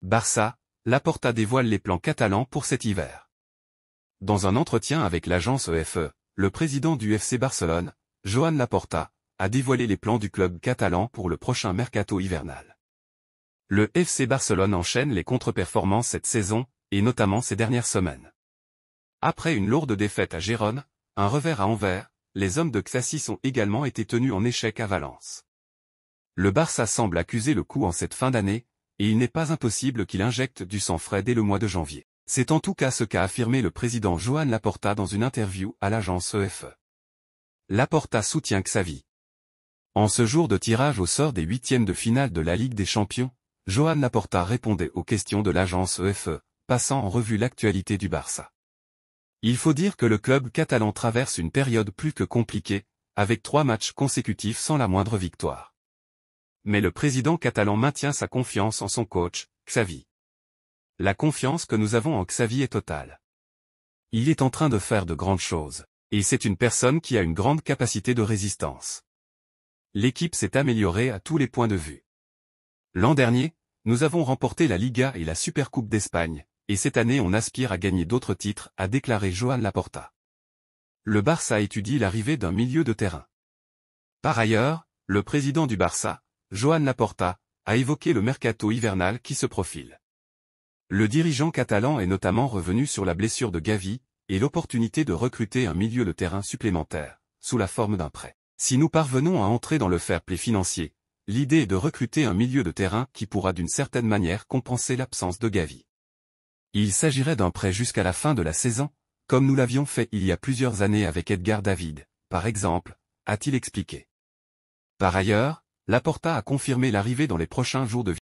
Barça, Laporta dévoile les plans catalans pour cet hiver. Dans un entretien avec l'agence EFE, le président du FC Barcelone, Joan Laporta, a dévoilé les plans du club catalan pour le prochain mercato hivernal. Le FC Barcelone enchaîne les contre-performances cette saison, et notamment ces dernières semaines. Après une lourde défaite à Gérone, un revers à Anvers, les hommes de Xassis ont également été tenus en échec à Valence. Le Barça semble accuser le coup en cette fin d'année, et il n'est pas impossible qu'il injecte du sang frais dès le mois de janvier. C'est en tout cas ce qu'a affirmé le président Joan Laporta dans une interview à l'agence EFE. Laporta soutient Xavi. En ce jour de tirage au sort des huitièmes de finale de la Ligue des Champions, Joan Laporta répondait aux questions de l'agence EFE, passant en revue l'actualité du Barça. Il faut dire que le club catalan traverse une période plus que compliquée, avec 3 matchs consécutifs sans la moindre victoire. Mais le président catalan maintient sa confiance en son coach, Xavi. La confiance que nous avons en Xavi est totale. Il est en train de faire de grandes choses, et c'est une personne qui a une grande capacité de résistance. L'équipe s'est améliorée à tous les points de vue. L'an dernier, nous avons remporté la Liga et la Supercoupe d'Espagne, et cette année on aspire à gagner d'autres titres, a déclaré Joan Laporta. Le Barça étudie l'arrivée d'un milieu de terrain. Par ailleurs, le président du Barça, Joan Laporta, a évoqué le mercato hivernal qui se profile. Le dirigeant catalan est notamment revenu sur la blessure de Gavi, et l'opportunité de recruter un milieu de terrain supplémentaire, sous la forme d'un prêt. Si nous parvenons à entrer dans le fair-play financier, l'idée est de recruter un milieu de terrain qui pourra d'une certaine manière compenser l'absence de Gavi. Il s'agirait d'un prêt jusqu'à la fin de la saison, comme nous l'avions fait il y a plusieurs années avec Edgar David, par exemple, a-t-il expliqué. Par ailleurs, Laporta a confirmé l'arrivée dans les prochains jours de